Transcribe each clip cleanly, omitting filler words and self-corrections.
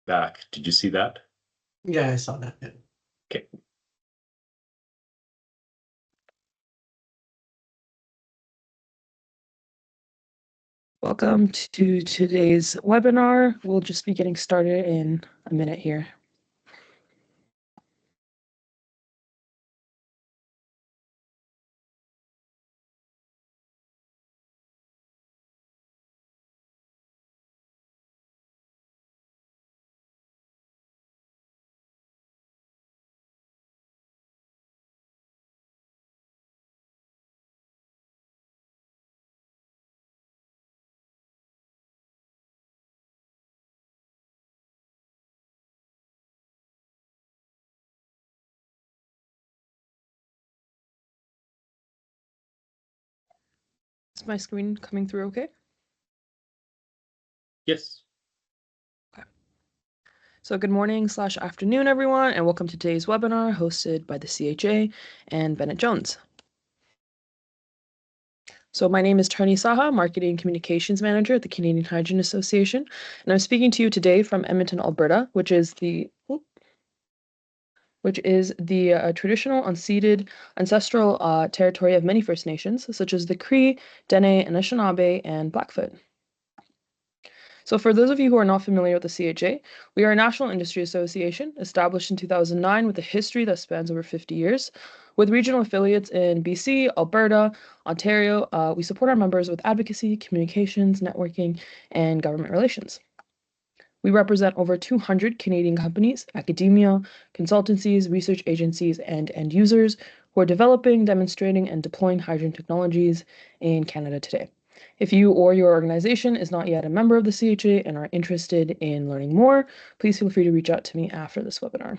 back. Did you see that? Yeah, I saw that. Yeah. Okay. Welcome to today's webinar. We'll just be getting started in a minute here. Is my screen coming through okay? Yes. Okay. So good morning/afternoon, everyone, and welcome to today's webinar hosted by the CHA and Bennett Jones. So my name is Tony Saha, Marketing and Communications Manager at the Canadian Hydrogen Association, and I'm speaking to you today from Edmonton, Alberta, which is the traditional unceded ancestral territory of many First Nations, such as the Cree, Dene, Anishinaabe, and Blackfoot. So for those of you who are not familiar with the CHA, we are a national industry association established in 2009 with a history that spans over 50 years. With regional affiliates in BC, Alberta, Ontario, we support our members with advocacy, communications, networking, and government relations. We represent over 200 Canadian companies, academia, consultancies, research agencies, and end users who are developing, demonstrating, and deploying hydrogen technologies in Canada today. If you or your organization is not yet a member of the CHA and are interested in learning more, please feel free to reach out to me after this webinar.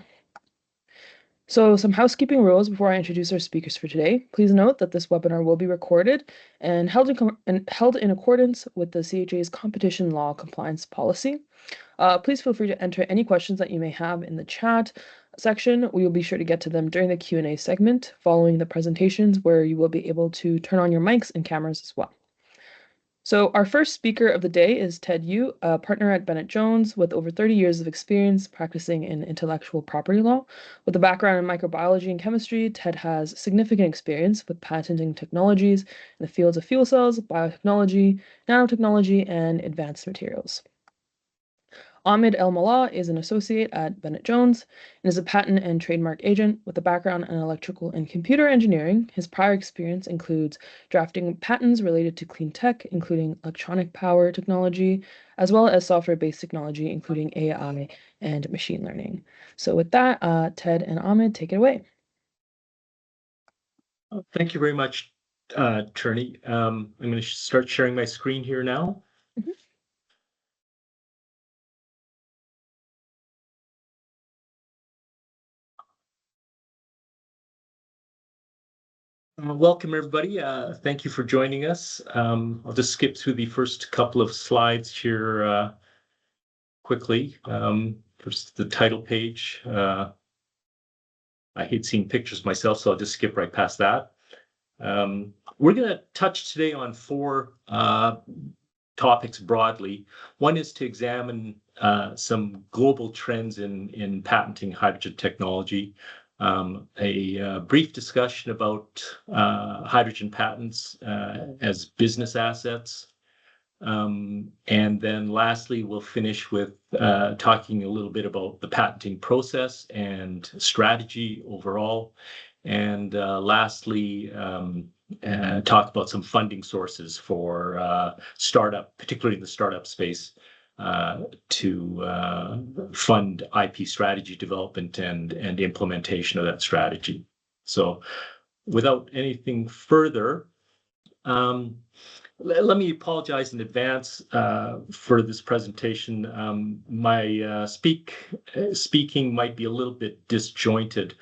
So some housekeeping rules before I introduce our speakers for today. Please note that this webinar will be recorded and held in accordance with the CHA's competition law compliance policy. Please feel free to enter any questions that you may have in the chat section. We will be sure to get to them during the Q&A segment following the presentations, where you will be able to turn on your mics and cameras as well. So our first speaker of the day is Ted Yu, a partner at Bennett Jones with over 30 years of experience practicing in intellectual property law. With a background in microbiology and chemistry, Ted has significant experience with patenting technologies in the fields of fuel cells, biotechnology, nanotechnology, and advanced materials. Ahmed El Mallah is an associate at Bennett Jones and is a patent and trademark agent with a background in electrical and computer engineering. His prior experience includes drafting patents related to clean tech, including electronic power technology, as well as software-based technology, including AI and machine learning. So with that, Ted and Ahmed, take it away. Thank you very much, Tony. I'm going to start sharing my screen here now. Welcome, everybody. Thank you for joining us. I'll just skip through the first couple of slides here quickly. First, the title page. I hate seeing pictures myself, so I'll just skip right past that. We're going to touch today on four topics broadly. One is to examine some global trends in patenting hydrogen technology. A brief discussion about hydrogen patents as business assets. And then lastly, we'll finish with talking a little bit about the patenting process and strategy overall. And lastly, talk about some funding sources for startup, particularly in the startup space, to fund IP strategy development and implementation of that strategy. So without anything further, let me apologize in advance for this presentation. My speaking might be a little bit disjointed.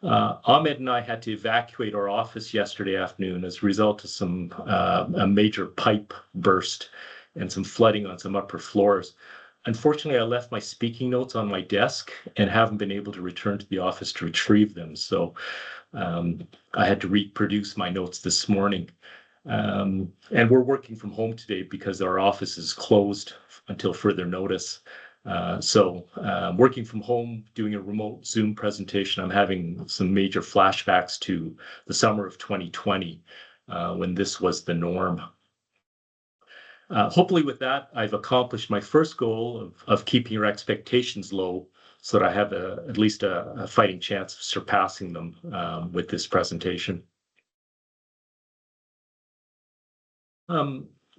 Ahmed and I had to evacuate our office yesterday afternoon as a result of a major pipe burst and some flooding on some upper floors. Unfortunately, I left my speaking notes on my desk and haven't been able to return to the office to retrieve them. So I had to reproduce my notes this morning. And we're working from home today because our office is closed until further notice. Working from home, doing a remote Zoom presentation, I'm having some major flashbacks to the summer of 2020 when this was the norm. Hopefully with that, I've accomplished my first goal of keeping your expectations low so that I have at least a fighting chance of surpassing them with this presentation.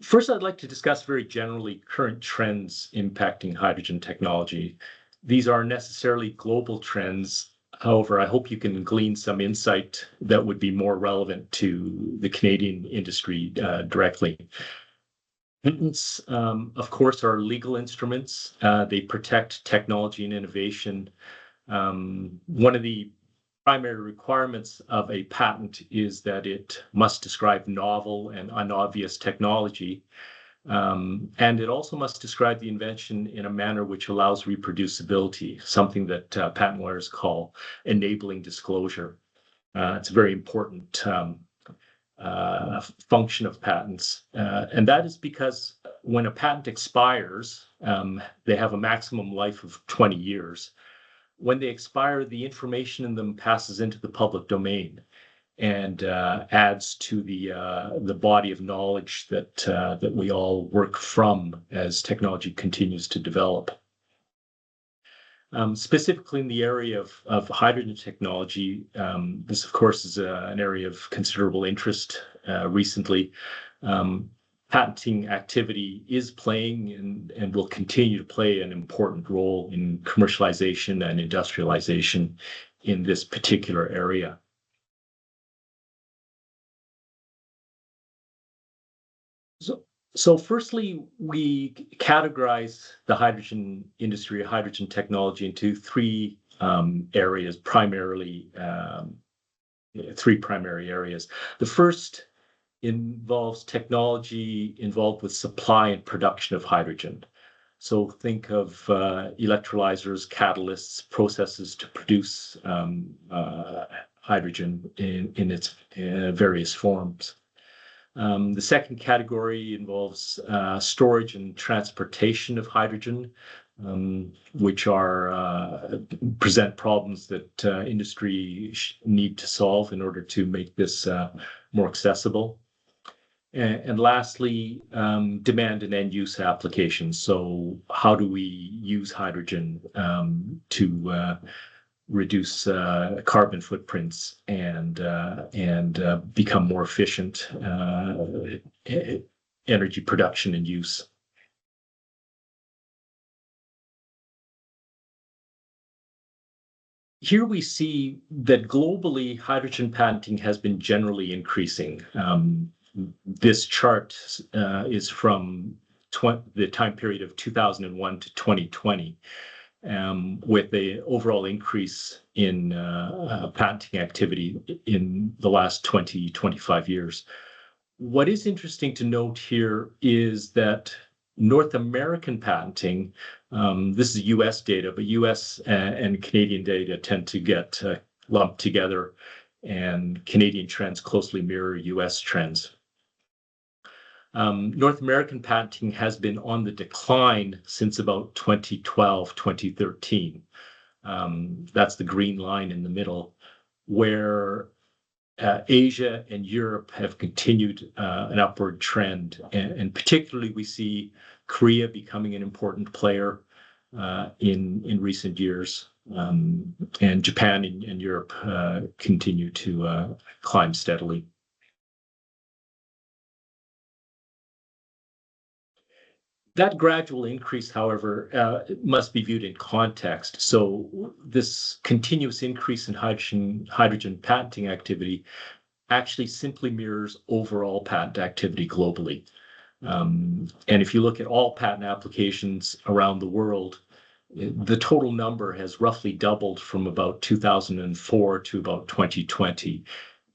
First, I'd like to discuss very generally current trends impacting hydrogen technology. These are necessarily global trends. However, I hope you can glean some insight that would be more relevant to the Canadian industry directly. Patents, of course, are legal instruments. They protect technology and innovation. One of the primary requirements of a patent is that it must describe novel and unobvious technology. And it also must describe the invention in a manner which allows reproducibility, something that patent lawyers call enabling disclosure. It's a very important function of patents. And that is because when a patent expires, they have a maximum life of 20 years. When they expire, the information in them passes into the public domain and adds to the body of knowledge that we all work from as technology continues to develop. Specifically in the area of hydrogen technology, this of course is an area of considerable interest recently. Patenting activity is playing and will continue to play an important role in commercialization and industrialization in this particular area. So firstly, we categorize the hydrogen industry, hydrogen technology into three areas, three primary areas. The first involves technology involved with supply and production of hydrogen. So think of electrolyzers, catalysts, processes to produce hydrogen in its various forms. The second category involves storage and transportation of hydrogen, which present problems that industry need to solve in order to make this more accessible. And lastly, demand and end use applications. So how do we use hydrogen to reduce carbon footprints and become more efficient energy production and use? Here we see that globally, hydrogen patenting has been generally increasing. This chart is from the time period of 2001 to 2020, with the overall increase in patenting activity in the last 25 years. What is interesting to note here is that North American patenting, this is US data, but US and Canadian data tend to get lumped together, and Canadian trends closely mirror US trends. North American patenting has been on the decline since about 2012, 2013. That's the green line in the middle, where Asia and Europe have continued an upward trend. And particularly we see Korea becoming an important player in recent years. And Japan and Europe continue to climb steadily. That gradual increase, however, must be viewed in context. So this continuous increase in hydrogen patenting activity actually simply mirrors overall patent activity globally. And if you look at all patent applications around the world, the total number has roughly doubled from about 2004 to about 2020.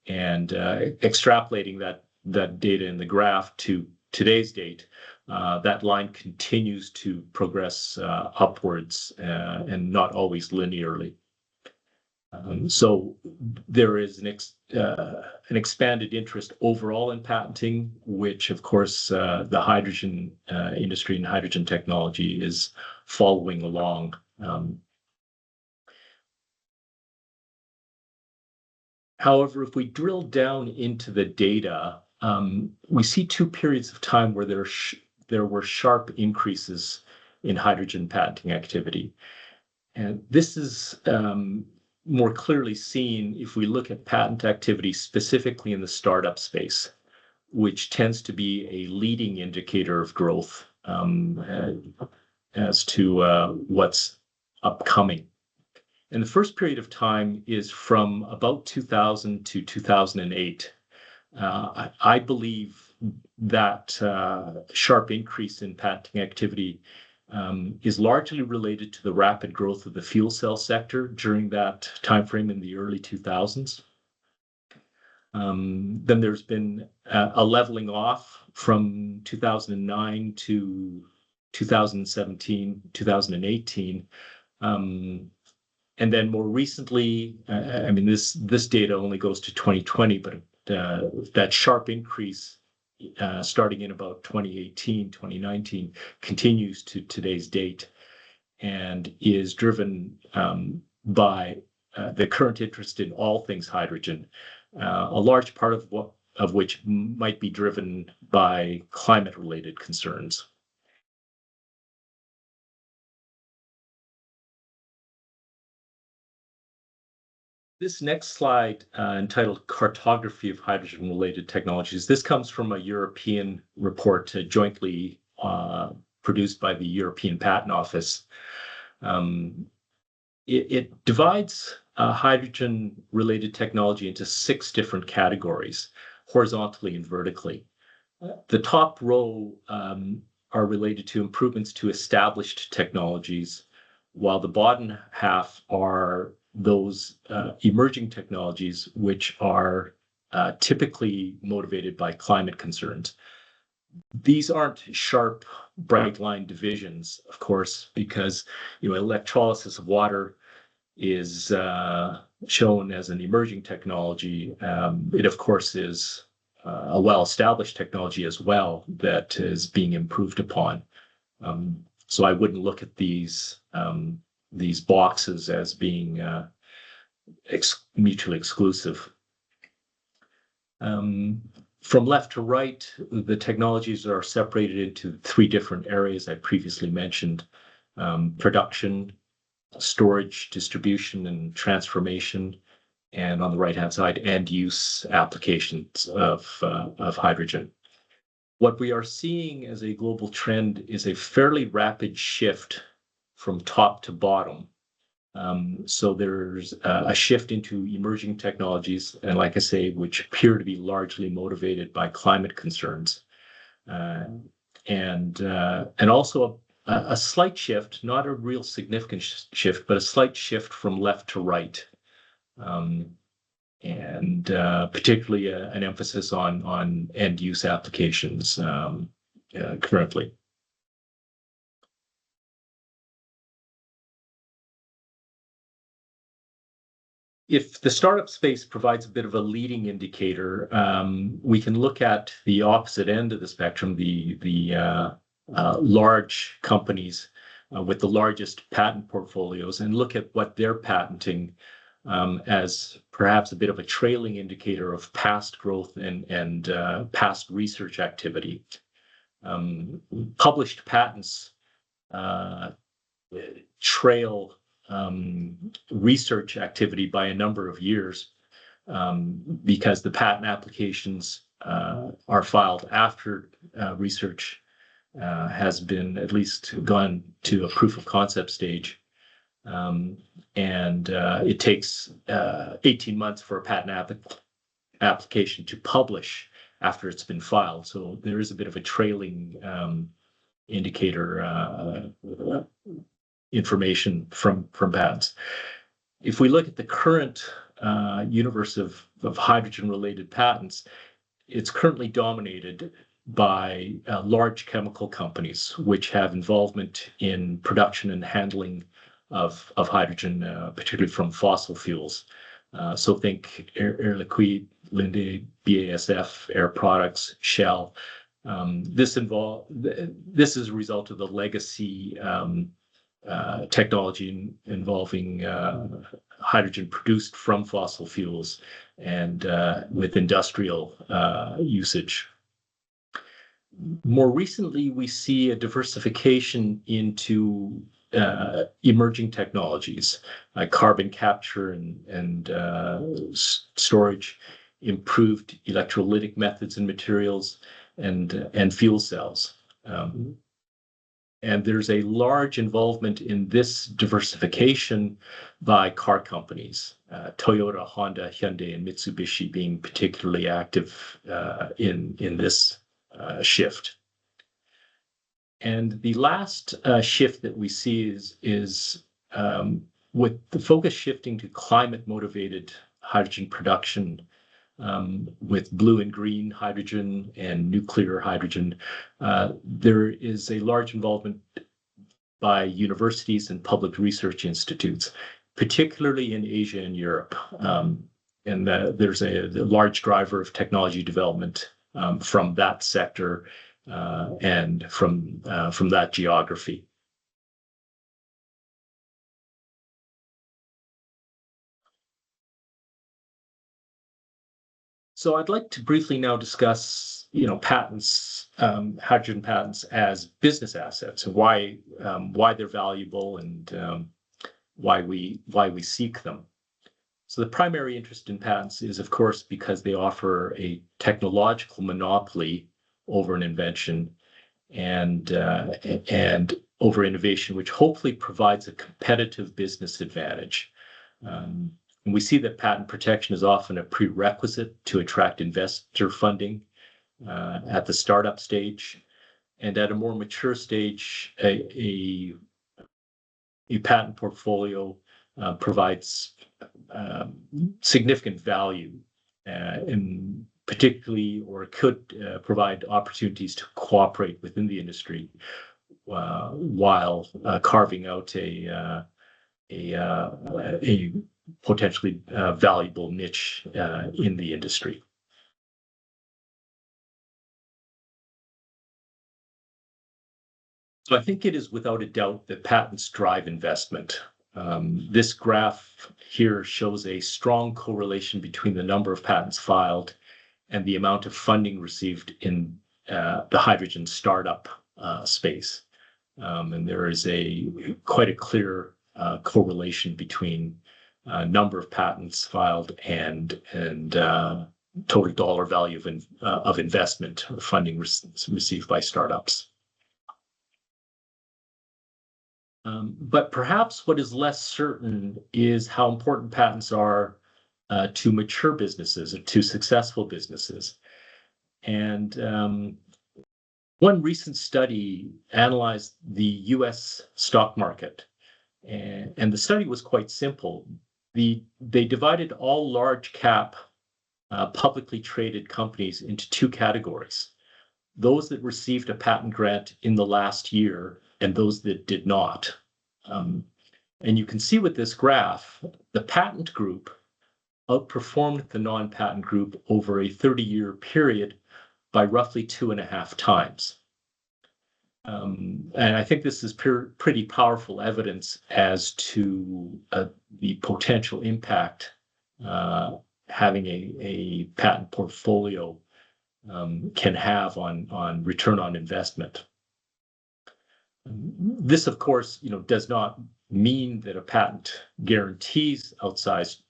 And extrapolating that data in the graph to today's date, that line continues to progress upwards and not always linearly. So there is an expanded interest overall in patenting, which of course the hydrogen industry and hydrogen technology is following along. However, if we drill down into the data, we see two periods of time where there were sharp increases in hydrogen patenting activity. And this is more clearly seen if we look at patent activity specifically in the startup space, which tends to be a leading indicator of growth as to what's upcoming. And the first period of time is from about 2000 to 2008. I believe that sharp increase in patenting activity is largely related to the rapid growth of the fuel cell sector during that timeframe in the early 2000s. Then there's been a leveling off from 2009 to 2017, 2018. And then more recently, I mean, this data only goes to 2020, but that sharp increase starting in about 2018, 2019 continues to today's date and is driven by the current interest in all things hydrogen, a large part of which might be driven by climate-related concerns. This next slide, entitled Cartography of Hydrogen-Related Technologies, this comes from a European report jointly produced by the European Patent Office. It divides hydrogen-related technology into 6 different categories, horizontally and vertically. The top row are related to improvements to established technologies, while the bottom half are those emerging technologies which are typically motivated by climate concerns. These aren't sharp, bright line divisions, of course, because electrolysis of water is shown as an emerging technology. It, of course, is a well-established technology as well that is being improved upon. So I wouldn't look at these boxes as being mutually exclusive. From left to right, the technologies are separated into 3 different areas I previously mentioned: production, storage, distribution, and transformation. And on the right-hand side, end-use applications of hydrogen. What we are seeing as a global trend is a fairly rapid shift from top to bottom. So there's a shift into emerging technologies, and like I say, which appear to be largely motivated by climate concerns, and also a slight shift, not a real significant shift, but a slight shift from left to right, and particularly an emphasis on end-use applications currently. If the startup space provides a bit of a leading indicator, we can look at the opposite end of the spectrum, the large companies with the largest patent portfolios, and look at what they're patenting as perhaps a bit of a trailing indicator of past growth and past research activity. Published patents trail research activity by a number of years because the patent applications are filed after research has been at least gone to a proof of concept stage. And it takes 18 months for a patent application to publish after it's been filed. So there is a bit of a trailing indicator information from patents. If we look at the current universe of hydrogen-related patents, it's currently dominated by large chemical companies, which have involvement in production and handling of hydrogen, particularly from fossil fuels. So think Air Liquide, Linde, BASF, Air Products, Shell. This is a result of the legacy technology involving hydrogen produced from fossil fuels and with industrial usage. More recently, we see a diversification into emerging technologies like carbon capture and storage, improved electrolytic methods and materials, and fuel cells. And there's a large involvement in this diversification by car companies, Toyota, Honda, Hyundai, and Mitsubishi being particularly active in this shift. And the last shift that we see is with the focus shifting to climate-motivated hydrogen production, with blue and green hydrogen and nuclear hydrogen, there is a large involvement by universities and public research institutes, particularly in Asia and Europe. And there's a large driver of technology development from that sector and from that geography. So I'd like to briefly now discuss, patents, hydrogen patents as business assets, and why they're valuable and why we seek them. So the primary interest in patents is, of course, because they offer a technological monopoly over an invention and over innovation, which hopefully provides a competitive business advantage. And we see that patent protection is often a prerequisite to attract investor funding at the startup stage. And at a more mature stage, a patent portfolio provides significant value in particularly, or could provide opportunities to cooperate within the industry while carving out a potentially valuable niche in the industry. So I think it is without a doubt that patents drive investment. This graph here shows a strong correlation between the number of patents filed and the amount of funding received in the hydrogen startup space. And there is quite a clear correlation between number of patents filed and total dollar value of investment or funding received by startups. But perhaps what is less certain is how important patents are to mature businesses or to successful businesses. And one recent study analyzed the US stock market, and the study was quite simple. They divided all large cap publicly traded companies into two categories: those that received a patent grant in the last year and those that did not. And you can see with this graph, the patent group outperformed the non-patent group over a 30-year period by roughly 2.5 times. And I think this is pretty powerful evidence as to the potential impact having a patent portfolio can have on return on investment. This, of course, does not mean that a patent guarantees outsized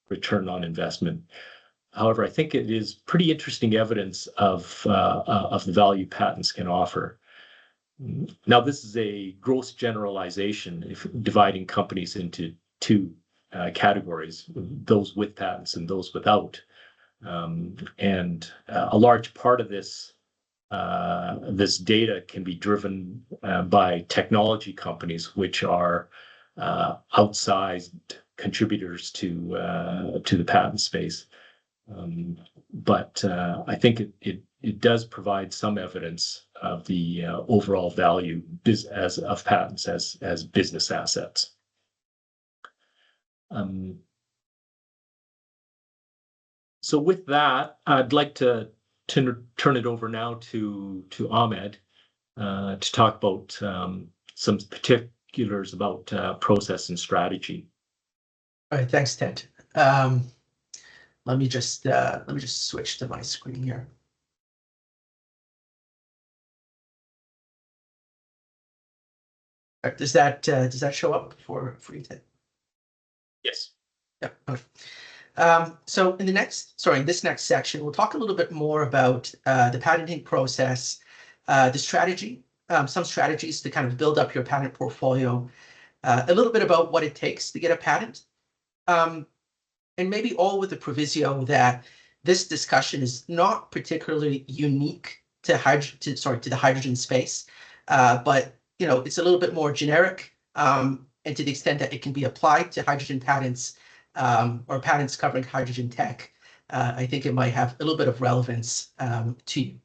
return on investment. However, I think it is pretty interesting evidence of the value patents can offer. Now, this is a gross generalization, if dividing companies into two categories, those with patents and those without. And a large part of this data can be driven by technology companies, which are outsized contributors to the patent space. But I think it does provide some evidence of the overall value of patents as business assets. So with that, I'd like to turn it over now to Ahmed to talk about some particulars about process and strategy. All right, thanks, Ted. Let me just switch to my screen here. All right, does that show up for you, Ted? Yes. Yeah. Okay. So in this next section, we'll talk a little bit more about the patenting process, the strategy, some strategies to kind of build up your patent portfolio, a little bit about what it takes to get a patent, and maybe all with the proviso that this discussion is not particularly unique to the hydrogen space, but it's a little bit more generic, and to the extent that it can be applied to hydrogen patents. Or patents covering hydrogen tech, I think it might have a little bit of relevance to you.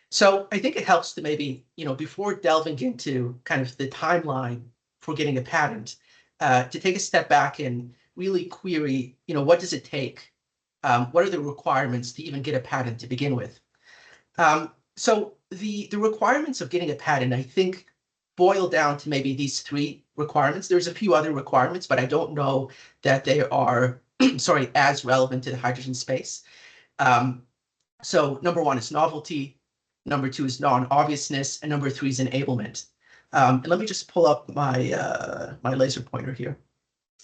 So I think it helps to maybe, before delving into kind of the timeline for getting a patent, to take a step back and really query, what does it take? What are the requirements to even get a patent to begin with? So the requirements of getting a patent, I think, boil down to maybe these three requirements. There's a few other requirements, but I don't know that they are, as relevant to the hydrogen space. So number one is novelty, number two is non-obviousness, and number three is enablement. And let me just pull up my my laser pointer here.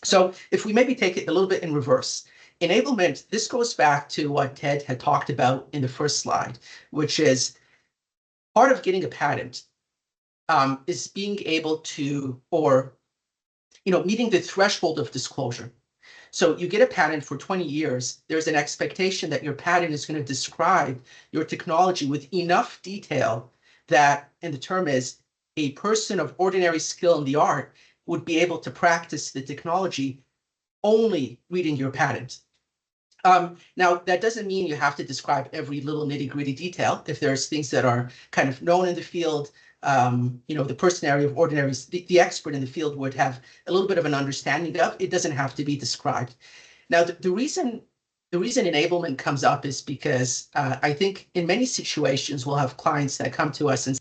So if we maybe take it a little bit in reverse, enablement, this goes back to what Ted had talked about in the first slide, which is part of getting a patent is being able to, or, meeting the threshold of disclosure. So you get a patent for 20 years, there's an expectation that your patent is going to describe your technology with enough detail that, and the term is, a person of ordinary skill in the art would be able to practice the technology only reading your patent. Now, that doesn't mean you have to describe every little nitty-gritty detail. If there's things that are kind of known in the field, the person area of ordinary, the expert in the field would have a little bit of an understanding of. It doesn't have to be described. Now, the reason enablement comes up is because I think in many situations we'll have clients that come to us and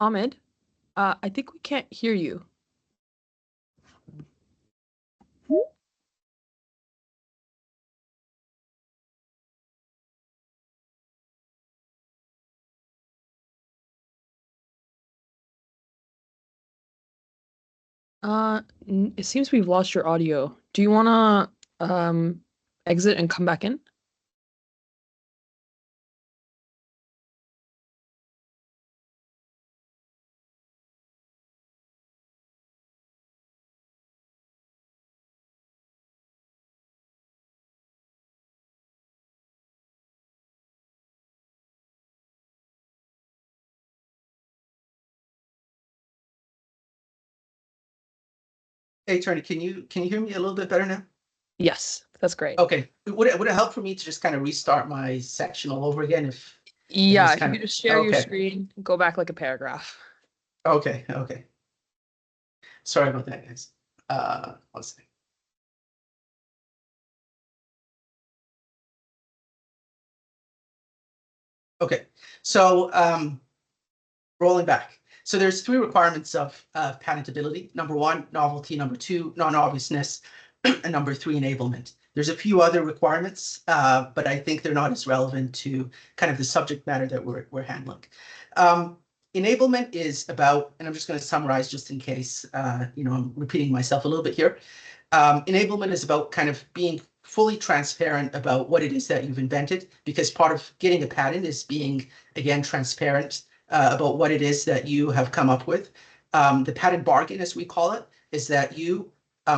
Ahmed, I think we can't hear you. It seems we've lost your audio. Do you wanna exit and come back in? hey, Tony, can you hear me a little bit better now? Yes, that's great. Okay. Would it help for me to just kind of restart my section all over again if Yeah, was if you kind could of- just share your okay. screen, go back like a paragraph. Okay. Sorry about that, guys. One second. Okay, so rolling back. So there's three requirements of patentability. Number one, novelty. Number two, non-obviousness. And number three, enablement. There's a few other requirements, but I think they're not as relevant to kind of the subject matter that we're handling. Enablement is about, and I'm just going to summarize just in case, I'm repeating myself a little bit here. Enablement is about kind of being fully transparent about what it is that you've invented, because part of getting a patent is being, again, transparent about what it is that you have come up with. The patent bargain, as we call it, is that you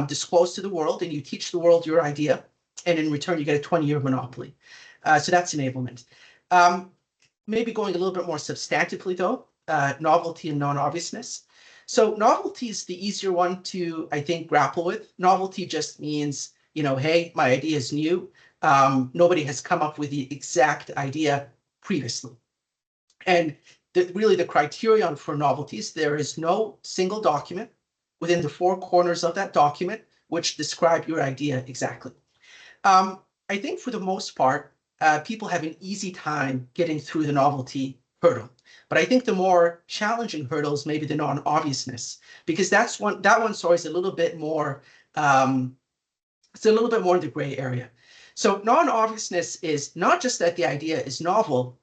disclose to the world and you teach the world your idea, and in return, you get a 20-year monopoly. So that's enablement. Maybe going a little bit more substantively, though, novelty and non-obviousness. So novelty is the easier one to, I think, grapple with. Novelty just means, you know, hey, my idea is new. Nobody has come up with the exact idea previously. And really the criterion for novelties, there is no single document within the four corners of that document which describe your idea exactly. I think for the most part, people have an easy time getting through the novelty hurdle. But I think the more challenging hurdle is maybe the non-obviousness, because that one's always a little bit more, it's a little bit more in the gray area. So non-obviousness is not just that the idea is novel,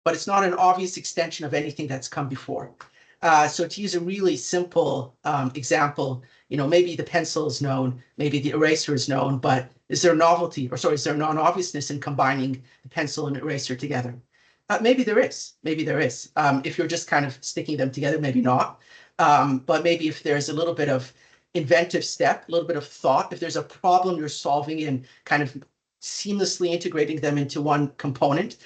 but it's not an obvious extension of anything that's come before. So to use a really simple example, you know, maybe the pencil is known, maybe the eraser is known, but is there novelty, or sorry, is there non-obviousness in combining the pencil and eraser together? Maybe there is. Maybe there is. If you're just kind of sticking them together, maybe not. But maybe if there's a little bit of inventive step, a little bit of thought, if there's a problem you're solving and kind of seamlessly integrating them into one component,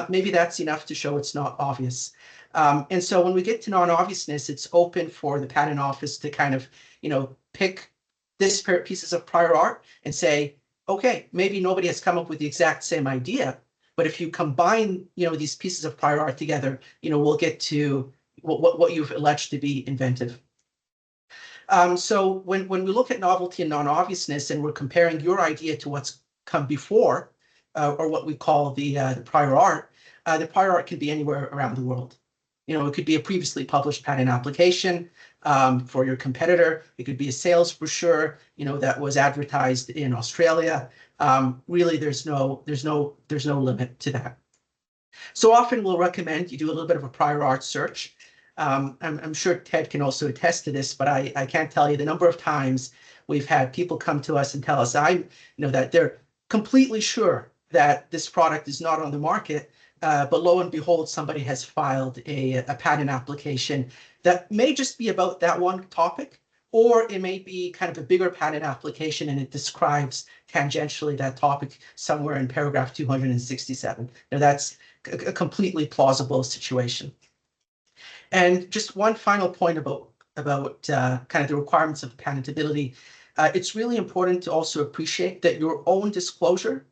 maybe that's enough to show it's not obvious. And so when we get to non-obviousness, it's open for the patent office to kind of, you know, pick disparate pieces of prior art and say, okay, maybe nobody has come up with the exact same idea, but if you combine, you know, these pieces of prior art together, you know, we'll get to what you've alleged to be inventive. So when we look at novelty and non-obviousness, and we're comparing your idea to what's come before, or what we call the prior art can be anywhere around the world. You know, it could be a previously published patent application for your competitor. It could be a sales brochure, you know, that was advertised in Australia. Really, there's no limit to that. So often we'll recommend you do a little bit of a prior art search. I'm sure Ted can also attest to this, but I can't tell you the number of times we've had people come to us and tell us, that they're completely sure that this product is not on the market, but lo and behold, somebody has filed a patent application that may just be about that one topic, or it may be kind of a bigger patent application and it describes tangentially that topic somewhere in paragraph 267. Now that's a completely plausible situation. And just one final point about kind of the requirements of patentability. It's really important to also appreciate that your own disclosure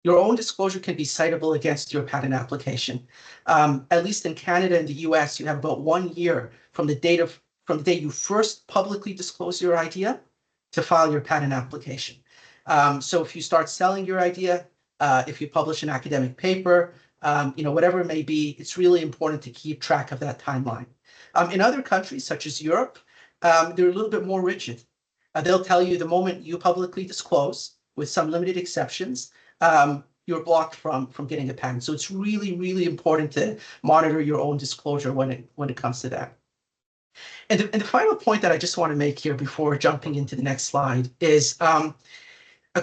can be citable against your patent application. At least in Canada and the US, you have about 1 year from the day you first publicly disclose your idea to file your patent application. So if you start selling your idea, if you publish an academic paper, whatever it may be, it's really important to keep track of that timeline. In other countries, such as Europe, they're a little bit more rigid. They'll tell you the moment you publicly disclose, with some limited exceptions, you're blocked from getting a patent. So it's really, really important to monitor your own disclosure when it comes to that. And the final point that I just want to make here before jumping into the next slide is a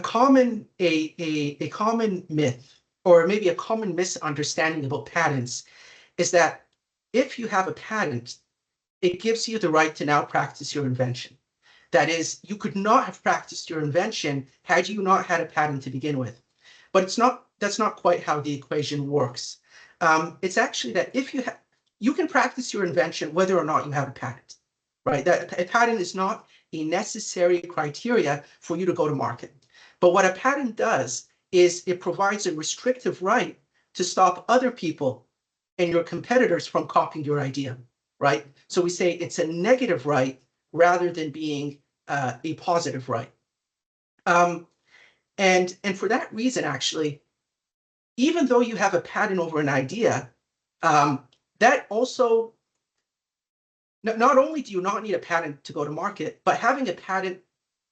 common myth, or maybe a common misunderstanding about patents, is that if you have a patent, it gives you the right to now practice your invention. That is, you could not have practiced your invention had you not had a patent to begin with. But that's not quite how the equation works. It's actually that if you can practice your invention whether or not you have a patent, right? That a patent is not a necessary criteria for you to go to market. But what a patent does is it provides a restrictive right to stop other people and your competitors from copying your idea, right? So we say it's a negative right rather than being a positive right. And for that reason, actually, even though you have a patent over an idea, that also, not only do you not need a patent to go to market, but having a patent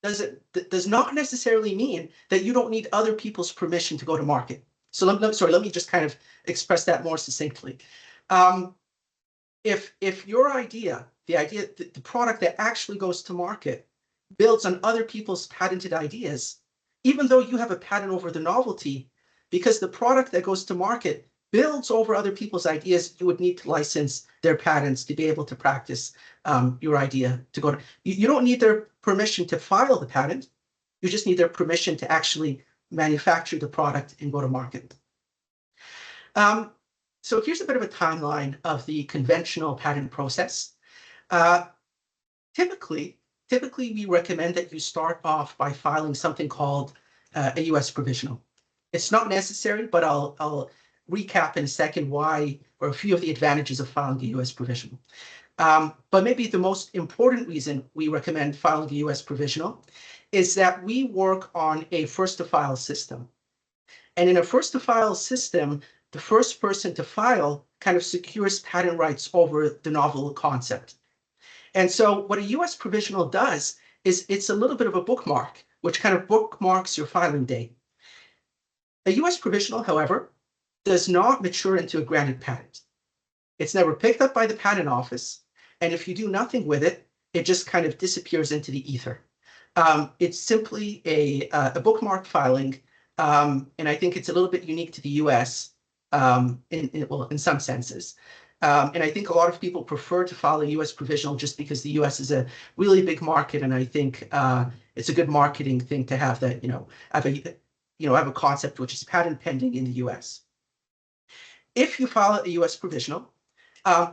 does not necessarily mean that you don't need other people's permission to go to market. So let me just kind of express that more succinctly. If your idea, the product that actually goes to market, builds on other people's patented ideas, even though you have a patent over the novelty, because the product that goes to market builds over other people's ideas, you would need to license their patents to be able to practice your idea to go to. You don't need their permission to file the patent. You just need their permission to actually manufacture the product and go to market. So here's a bit of a timeline of the conventional patent process. Typically, we recommend that you start off by filing something called a US provisional. It's not necessary, but I'll recap in a second why, or a few of the advantages of filing a US provisional. But maybe the most important reason we recommend filing a US provisional is that we work on a first-to-file system. And in a first-to-file system, the first person to file kind of secures patent rights over the novel concept. And so what a US provisional does is it's a little bit of a bookmark, which kind of bookmarks your filing date. A US provisional, however, does not mature into a granted patent. It's never picked up by the patent office. And if you do nothing with it, it just kind of disappears into the ether. It's simply a bookmark filing. And I think it's a little bit unique to the US in some senses. And I think a lot of people prefer to file a US provisional just because the US is a really big market. And I think it's a good marketing thing to have that, have a concept which is patent pending in the US. If you file a US provisional,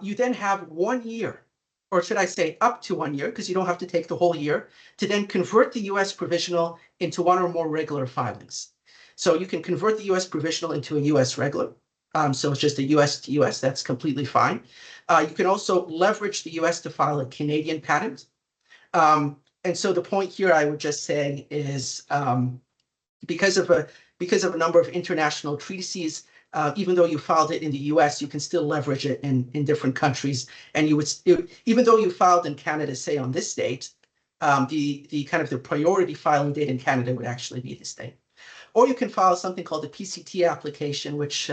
you then have 1 year, or should I say up to 1 year, because you don't have to take the whole year, to then convert the US provisional into one or more regular filings. So you can convert the US provisional into a US regular. So it's just a US to US, that's completely fine. You can also leverage the US to file a Canadian patent. And so the point here I would just say is because of a number of international treaties, even though you filed it in the US, you can still leverage it in different countries. And even though you filed in Canada, say on this date, the kind of the priority filing date in Canada would actually be this date. Or you can file something called a PCT application, which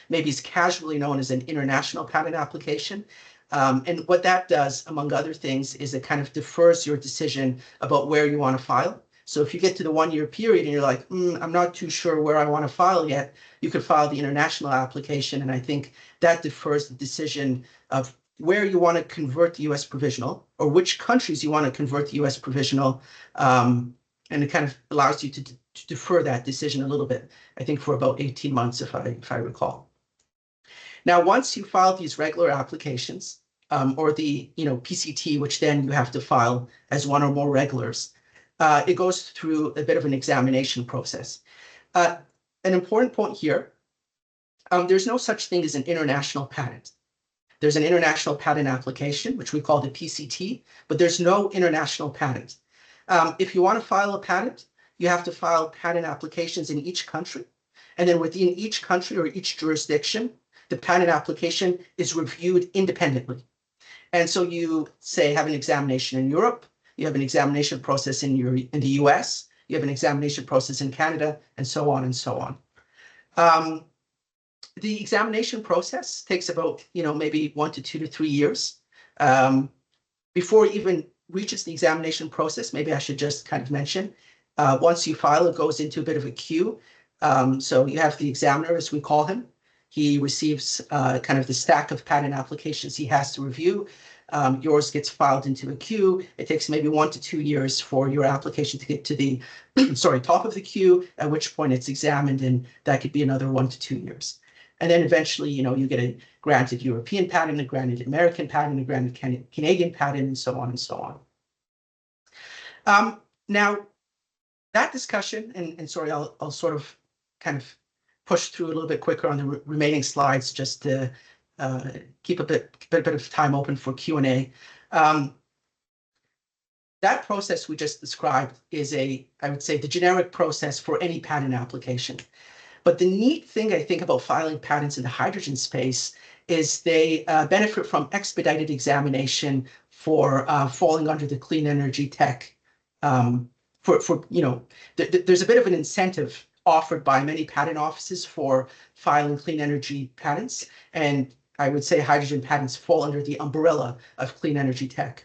maybe is casually known as an international patent application. And what that does, among other things, is it kind of defers your decision about where you want to file. So if you get to the 1 year period and you're like, I'm not too sure where I want to file yet, you could file the international application. And I think that defers the decision of where you want to convert the US provisional or which countries you want to convert the US provisional. And it kind of allows you to defer that decision a little bit, I think for about 18 months, if I recall. Now, once you file these regular applications or the PCT, which then you have to file as one or more regulars, it goes through a bit of an examination process. An important point here, there's no such thing as an international patent. There's an international patent application, which we call the PCT, but there's no international patent. If you want to file a patent, you have to file patent applications in each country. And then within each country or each jurisdiction, the patent application is reviewed independently. And so you say have an examination in Europe, you have an examination process in the US, you have an examination process in Canada, and so on and so on. The examination process takes about, maybe 1 to 2 to 3 years. Before it even reaches the examination process, maybe I should just kind of mention, once you file, it goes into a bit of a queue. So you have the examiner, as we call him. He receives kind of the stack of patent applications he has to review. Yours gets filed into a queue. It takes maybe 1 to 2 years for your application to get to the top of the queue, at which point it's examined, and that could be another 1 to 2 years. And then eventually, you get a granted European patent, a granted American patent, a granted Canadian patent, and so on and so on. Now, that discussion, and sorry, I'll sort of kind of push through a little bit quicker on the remaining slides just to keep a bit of time open for Q&A. That process we just described is I would say, the generic process for any patent application. But the neat thing I think about filing patents in the hydrogen space is they benefit from expedited examination for falling under the clean energy tech. There's a bit of an incentive offered by many patent offices for filing clean energy patents. And I would say hydrogen patents fall under the umbrella of clean energy tech.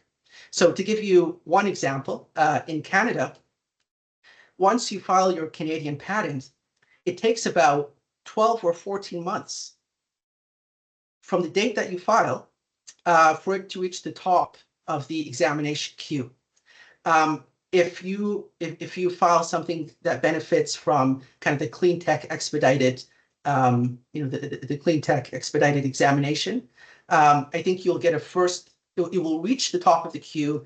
So to give you one example, in Canada, once you file your Canadian patent, it takes about 12 or 14 months from the date that you file for it to reach the top of the examination queue. If you file something that benefits from kind of the clean tech expedited, the clean tech expedited examination, I think you'll get it will reach the top of the queue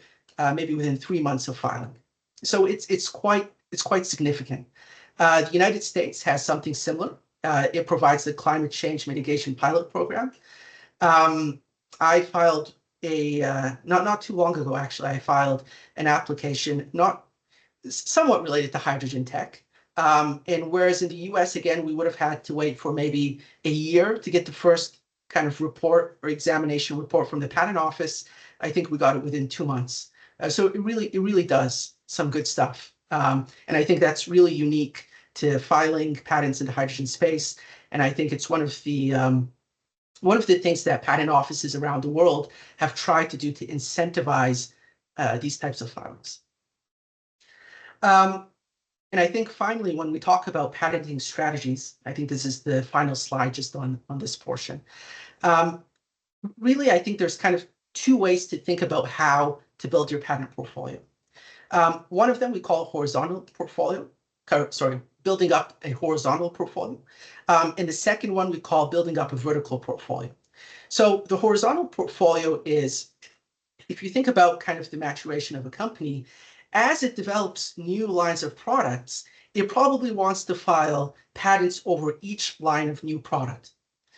maybe within 3 months of filing. So it's quite significant. The United States has something similar. It provides the Climate Change Mitigation Pilot Program. I filed not too long ago, actually, I filed an application, somewhat related to hydrogen tech. And whereas in the US, again, we would have had to wait for maybe a year to get the first kind of report or examination report from the patent office, I think we got it within 2 months. So it really does some good stuff. And I think that's really unique to filing patents in the hydrogen space. And I think it's one of the things that patent offices around the world have tried to do to incentivize these types of filings. And I think finally, when we talk about patenting strategies, I think this is the final slide just on this portion. Really, I think there's kind of two ways to think about how to build your patent portfolio. One of them we call horizontal portfolio, building up a horizontal portfolio. And the second one we call building up a vertical portfolio. So the horizontal portfolio is, if you think about kind of the maturation of a company, as it develops new lines of products, it probably wants to file patents over each line of new product.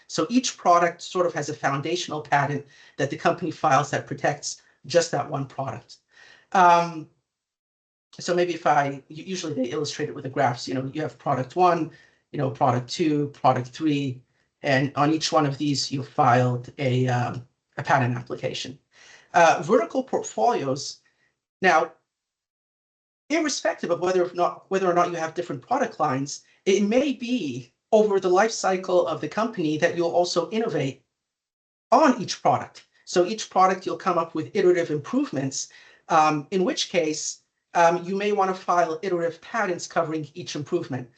So each product sort of has a foundational patent that the company files that protects just that one product. So maybe usually they illustrate it with the graphs, you have product 1, product 2, product 3, and on each one of these you filed a patent application. Vertical portfolios, now, irrespective of whether or not you have different product lines, it may be over the life cycle of the company that you'll also innovate on each product. So each product you'll come up with iterative improvements, in which case you may want to file iterative patents covering each improvement.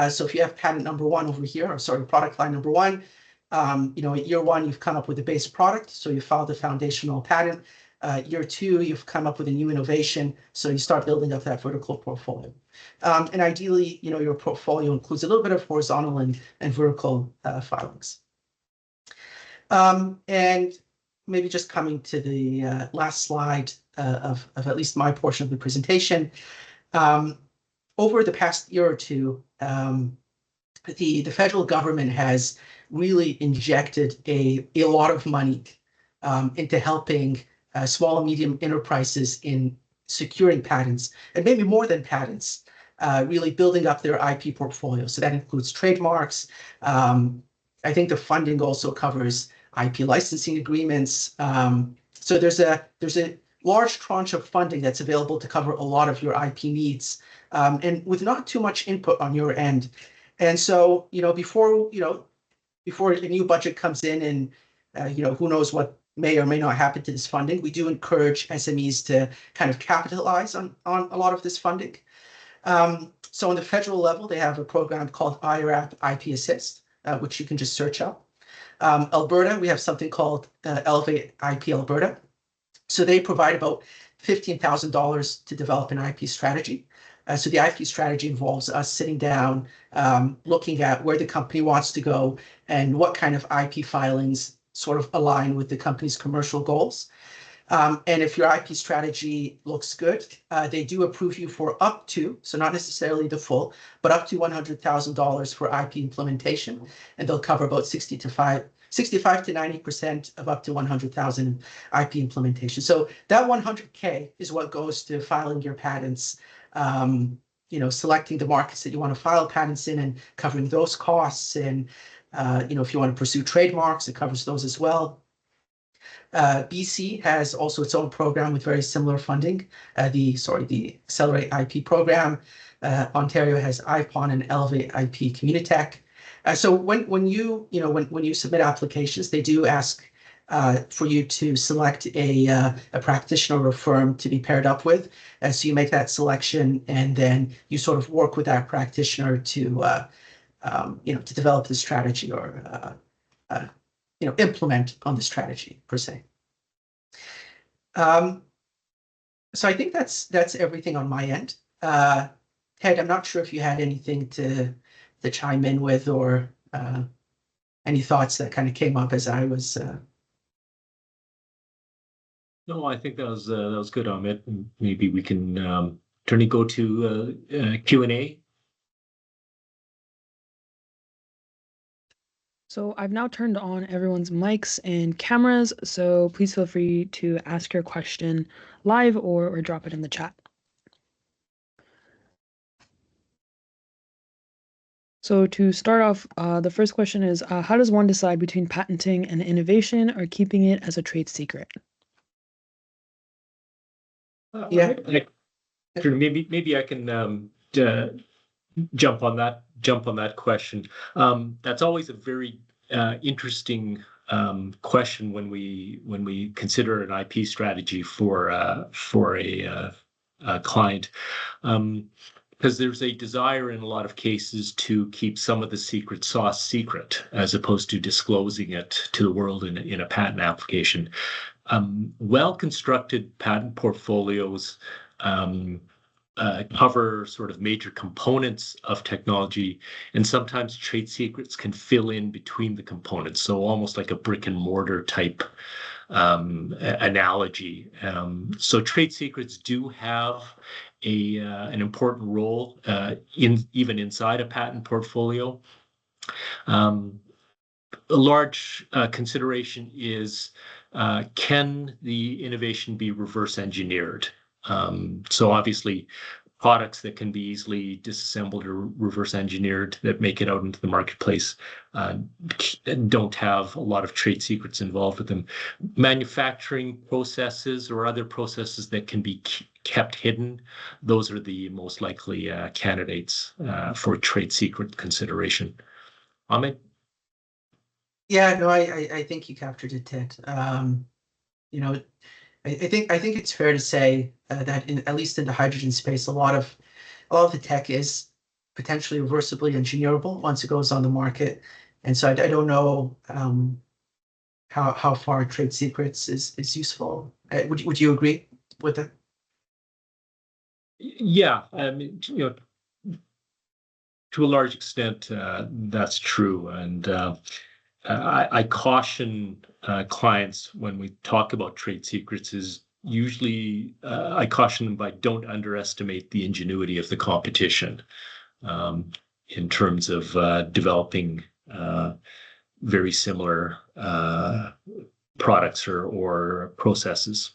So if you have patent number 1 over here, or sorry, product line number 1, at year 1 you've come up with a base product, so you filed a foundational patent. Year 2, you've come up with a new innovation, so you start building up that vertical portfolio. And ideally, your portfolio includes a little bit of horizontal and vertical filings. And maybe just coming to the last slide of at least my portion of the presentation. Over the past year or two, the federal government has really injected a lot of money into helping small and medium enterprises in securing patents, and maybe more than patents, really building up their IP portfolio. So that includes trademarks. I think the funding also covers IP licensing agreements. So there's a large tranche of funding that's available to cover a lot of your IP needs, and with not too much input on your end. And so, before a new budget comes in and, who knows what may or may not happen to this funding, we do encourage SMEs to kind of capitalize on a lot of this funding. So on the federal level, they have a program called IRAP IP Assist, which you can just search up. Alberta, we have something called Elevate IP Alberta. So they provide about $15,000 to develop an IP strategy. So the IP strategy involves us sitting down, looking at where the company wants to go and what kind of IP filings sort of align with the company's commercial goals. And if your IP strategy looks good, they do approve you for up to, so not necessarily the full, but up to $100,000 for IP implementation. And they'll cover about 65 to 90% of up to 100,000 IP implementation. So that 100K is what goes to filing your patents, selecting the markets that you want to file patents in and covering those costs. And if you want to pursue trademarks, it covers those as well. BC has also its own program with very similar funding, the Accelerate IP program. Ontario has IPON and Elevate IP Communitech. So when you submit applications, they do ask for you to select a practitioner or a firm to be paired up with. And so you make that selection, and then you sort of work with that practitioner to to develop the strategy or implement on the strategy per se. So I think that's everything on my end. Ted, I'm not sure if you had anything to chime in with, or any thoughts that kind of came up as I was. No, I think that was good, Amit. Maybe we can turn and go to Q&A. So I've now turned on everyone's mics and cameras, so please feel free to ask your question live or drop it in the chat. So to start off, the first question is, how does one decide between patenting an innovation or keeping it as a trade secret? Maybe I can jump on that question. That's always a very interesting question when we consider an IP strategy for a client, because there's a desire in a lot of cases to keep some of the secret sauce secret as opposed to disclosing it to the world in a patent application. Well-constructed patent portfolios cover sort of major components of technology, and sometimes trade secrets can fill in between the components. So almost like a brick and mortar type analogy. So trade secrets do have an important role even inside a patent portfolio. A large consideration is, can the innovation be reverse engineered? So obviously, products that can be easily disassembled or reverse engineered that make it out into the marketplace don't have a lot of trade secrets involved with them. Manufacturing processes or other processes that can be kept hidden, those are the most likely candidates for trade secret consideration. Amit? Yeah, no, I think you captured it, Ted. I think it's fair to say that at least in the hydrogen space, a lot of the tech is potentially reversibly engineerable once it goes on the market, and so I don't know how far trade secrets is useful. Would you agree with that? Yeah, I mean, to a large extent, that's true, and I caution clients when we talk about trade secrets is usually I caution them by don't underestimate the ingenuity of the competition in terms of developing very similar products or processes.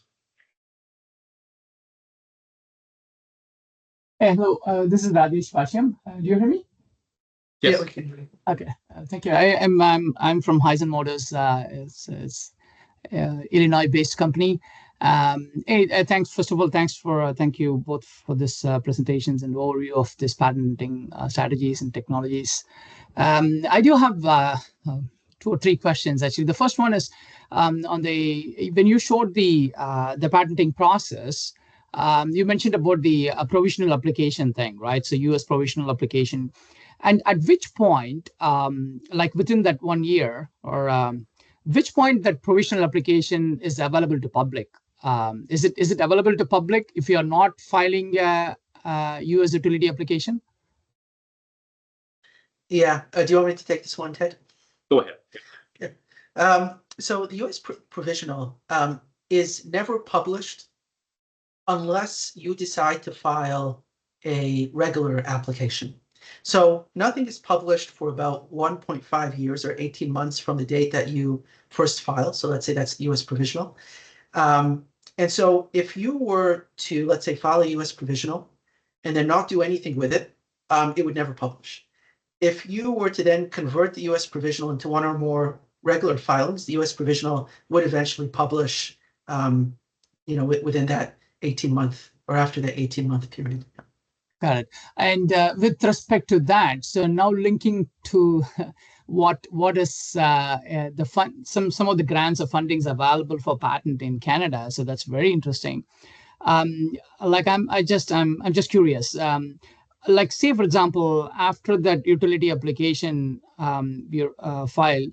Hello, this is Rajesh Vashyam. Do you hear me? Yes. Yeah, we can hear you. Okay, thank you. I'm from Hyzon Motors. It's Illinois-based company. Hey, thanks. First of all, thank you both for this presentations and overview of this patenting strategies and technologies. I do have 2 or 3 questions actually. The first one is when you showed the patenting process. You mentioned about the provisional application thing, right? So U.S. provisional application. And at which point, like within that 1 year, or which point that provisional application is available to public? Is it available to public if you are not filing a U.S. utility application? Yeah. Do you want me to take this one, Ted? Go ahead. Yeah. So the U.S. provisional is never published unless you decide to file a regular application. So nothing is published for about 1.5 years or 18 months from the date that you first filed. So let's say that's U.S. provisional. And so if you were to, let's say, file a U.S. provisional and then not do anything with it, it would never publish. If you were to then convert the U.S. provisional into 1 or more regular filings, the U.S. provisional would eventually publish, within that 18-month or after the 18-month period. Got it. And with respect to that, so now linking to what is the fund, some of the grants or fundings available for patent in Canada. So that's very interesting. Like I'm just curious. Like say for example, after that utility application you file,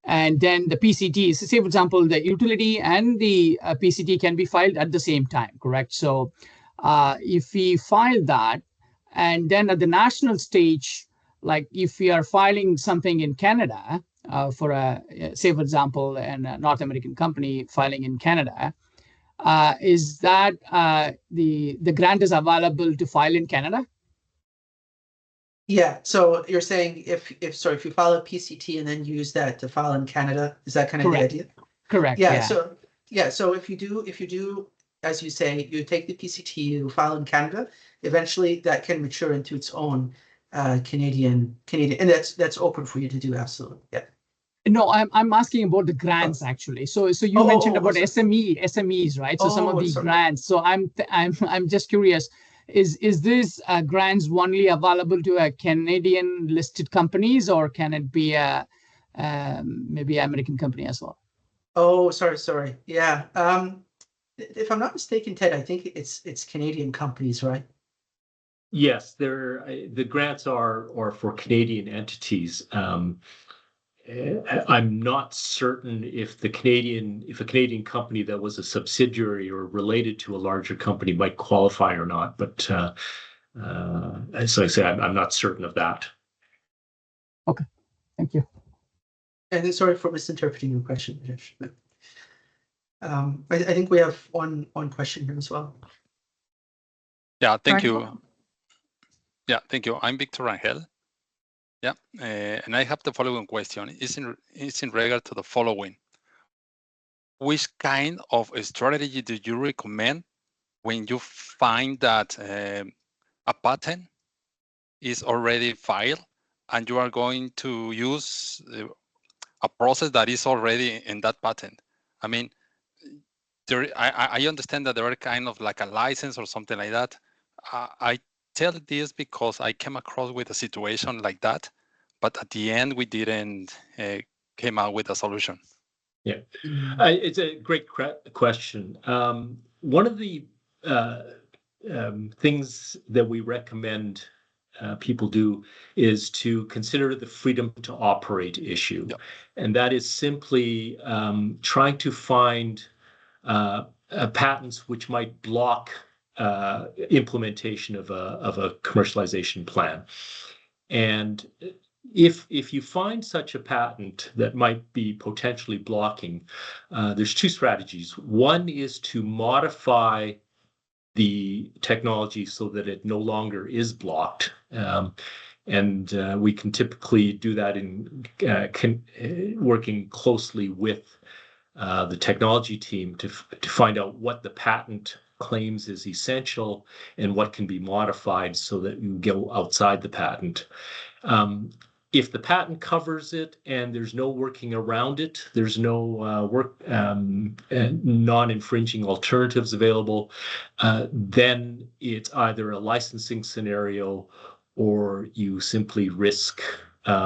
and then the PCT. So say for example, the utility and the PCT can be filed at the same time, correct? So if we file that, and then at the national stage, like if we are filing something in Canada for a, say for example, a North American company filing in Canada, is that the grant is available to file in Canada? Yeah, so you're saying if you file a PCT and then use that to file in Canada, is that kind of the Correct. idea? Correct. Yeah, so if you do, as you say, you take the PCT, you file in Canada, eventually that can mature into its own Canadian, and that's open for you to do, absolutely. Yeah. No, I'm asking about the grants actually. So you mentioned about SMEs, right? So some of the grants. So I'm just curious. Is this grants only available to a Canadian listed companies, or can it be a maybe American company as well? Oh, sorry. Yeah. If I'm not mistaken, Ted, I think it's Canadian companies, right? Yes, the grants are for Canadian entities. I'm not certain if a Canadian company that was a subsidiary or related to a larger company might qualify or not. But as I say, I'm not certain of that. Okay, thank you. And sorry for misinterpreting your question, Rajesh. I think we have one question here as well. Yeah, thank you. Yeah, thank you. I'm Victor Rangel. Yeah, and I have the following question. It's in regard to the following. Which kind of a strategy do you recommend when you find that a patent is already filed and you are going to use a process that is already in that patent? I mean, I understand that there are kind of like a license or something like that. I tell this because I came across with a situation like that, but at the end we didn't came out with a solution. Yeah, it's a great question. One of the things that we recommend people do is to consider the freedom to operate issue. Yep. And that is simply trying to find patents which might block implementation of a commercialization plan. And if you find such a patent that might be potentially blocking, there's two strategies. One is to modify the technology so that it no longer is blocked. And we can typically do that in working closely with the technology team to find out what the patent claims is essential and what can be modified so that you go outside the patent. If the patent covers it and there's no working around it, there's no non-infringing alternatives available, then it's either a licensing scenario or you simply risk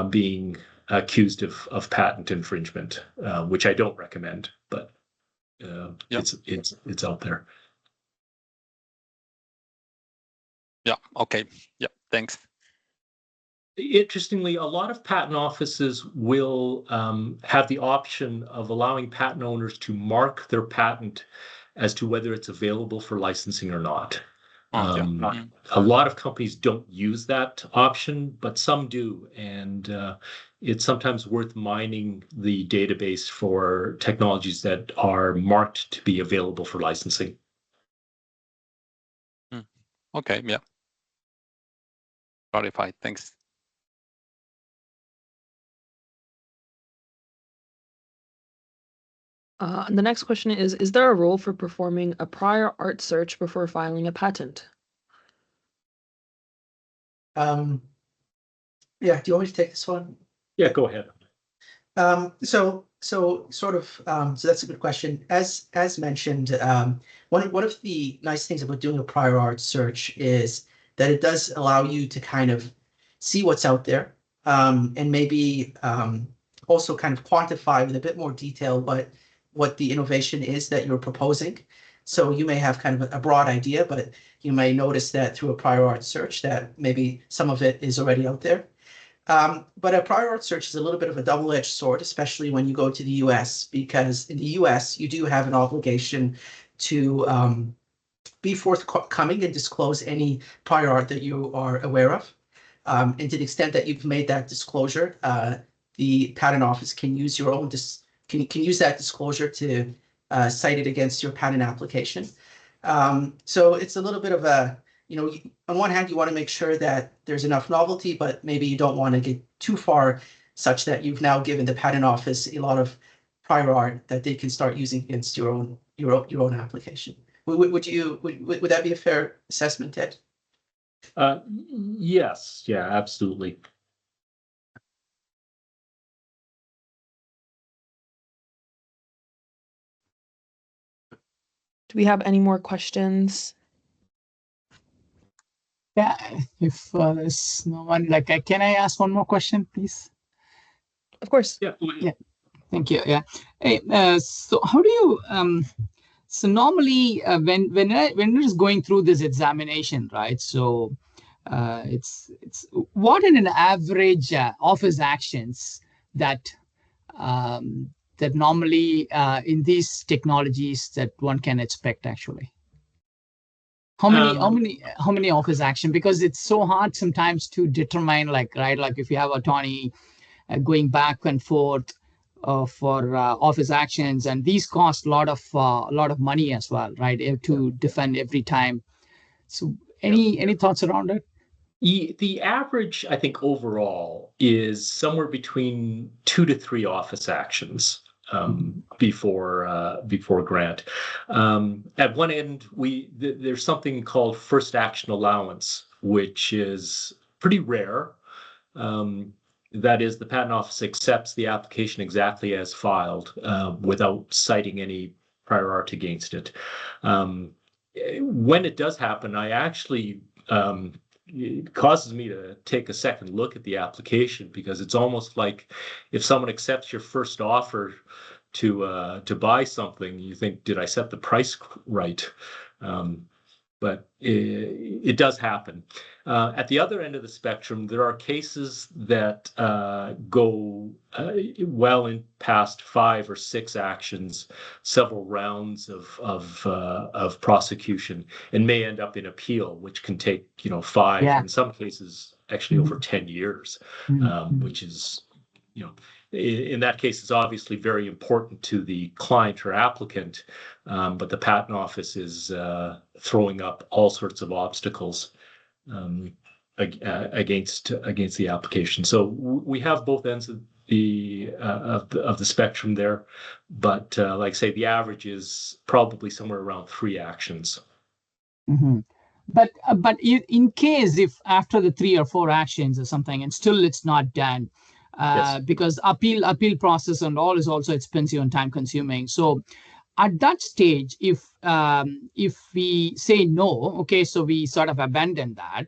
being accused of patent infringement, which I don't recommend, but it's out there. Yeah. Okay. Yeah. Thanks. Interestingly, a lot of patent offices will have the option of allowing patent owners to mark their patent as to whether it's available for licensing or not. A lot of companies don't use that option, but some do. And it's sometimes worth mining the database for technologies that are marked to be available for licensing. Okay, yeah. Clarified, thanks. The next question is there a role for performing a prior art search before filing a patent? Yeah, do you want me to take this one? Yeah, go ahead. So that's a good question. As mentioned, one of the nice things about doing a prior art search is that it does allow you to kind of see what's out there and maybe also kind of quantify with a bit more detail what the innovation is that you're proposing. So you may have kind of a broad idea, but you may notice that through a prior art search that maybe some of it is already out there. But a prior art search is a little bit of a double-edged sword, especially when you go to the US, because in the US, you do have an obligation to be forthcoming and disclose any prior art that you are aware of. And to the extent that you've made that disclosure, the patent office can use your own can use that disclosure to cite it against your patent application. So it's a little bit of a, on one hand, you want to make sure that there's enough novelty, but maybe you don't want to get too far such that you've now given the patent office a lot of prior art that they can start using against your own application. Would that be a fair assessment, Ted? Yes, yeah, absolutely. Do we have any more questions? Yeah, if there's no one, like, can I ask one more question, please? Of course. Yeah. Yeah. Thank you. Yeah. Hey, so how do you, so normally when it is going through this examination, right? So it's what in an average office actions that that normally in these technologies that one can expect actually? How many office action? Because it's so hard sometimes to determine, like, right, like if you have attorney going back and forth for office actions, and these cost a lot of money as well, right, to defend every time. So any thoughts around it? The average, I think, overall is somewhere between 2 to 3 office actions before grant. At one end, there's something called first action allowance, which is pretty rare. That is, the patent office accepts the application exactly as filed without citing any prior art against it. When it does happen, I actually it causes me to take a second look at the application, because it's almost like if someone accepts your first offer to buy something, you think, did I set the price right? But it does happen. At the other end of the spectrum, there are cases that go well in past 5 or 6 actions, several rounds of prosecution, and may end up in appeal, which can take 5, in some cases actually over 10 years, which is in that case, it's obviously very important to the client or applicant, but the patent office is throwing up all sorts of obstacles against the application. So we have both ends of the spectrum there, but like I say, the average is probably somewhere around 3 actions. Mm-hmm. But in case if after the 3 or 4 actions or something, and still it's not done. Yes. Because appeal process and all is also expensive and time consuming. So at that stage, if we say no, okay, so we sort of abandon that.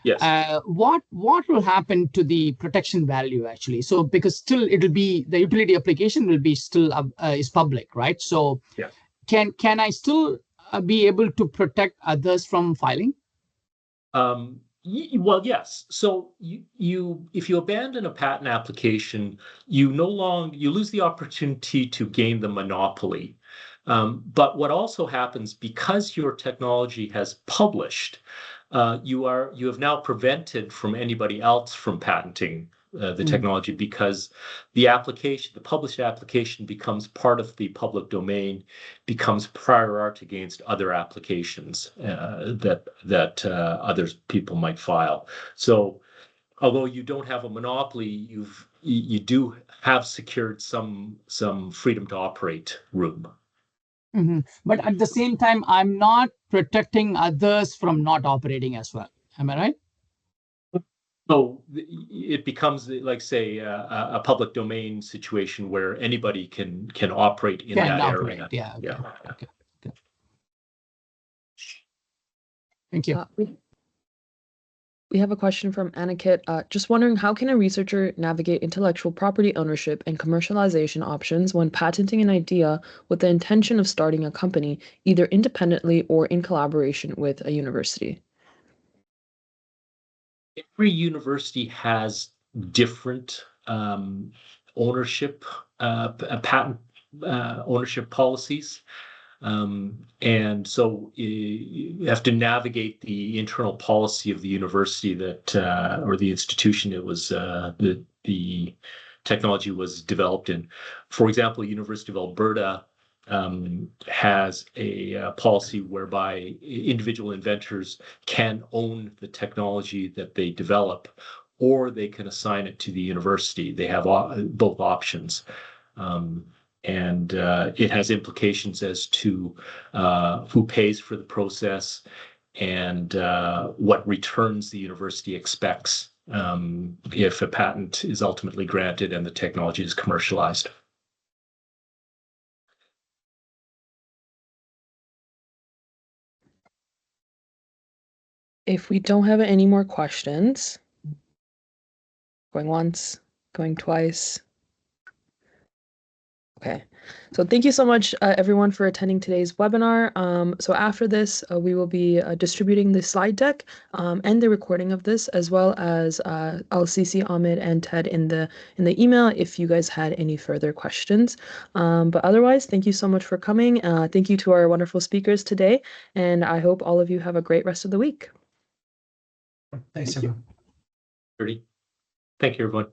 Yes. What will happen to the protection value actually? So because still it'll be, the utility application will be still is public, right? So yeah. Can I still be able to protect others from filing? Well, yes. So if you abandon a patent application, you lose the opportunity to gain the monopoly. But what also happens, because your technology has published, you have now prevented from anybody else from patenting the technology, because the published application becomes part of the public domain, becomes prior art against other applications that other people might file. So although you don't have a monopoly, you do have secured some freedom to operate room. Mm-hmm. But at the same time, I'm not protecting others from not operating as well. Am I right? So it becomes, like, say, a public domain situation where anybody can operate in that area. Yeah. Okay. Thank you. We have a question from Anakit. Just wondering, how can a researcher navigate intellectual property ownership and commercialization options when patenting an idea with the intention of starting a company, either independently or in collaboration with a university? Every university has different ownership, patent ownership policies. And so you have to navigate the internal policy of the university that, or the institution it was, the technology was developed in. For example, University of Alberta has a policy whereby individual inventors can own the technology that they develop, or they can assign it to the university. They have both options. And it has implications as to who pays for the process and what returns the university expects if a patent is ultimately granted and the technology is commercialized. If we don't have any more questions, going once, going twice. Okay, so thank you so much, everyone, for attending today's webinar. So after this, we will be distributing the slide deck and the recording of this, as well as I'll CC Ahmed and Ted in the email if you guys had any further questions. But otherwise, thank you so much for coming. Thank you to our wonderful speakers today, and I hope all of you have a great rest of the week. Thanks, Thank you. everyone. Thank you, everyone.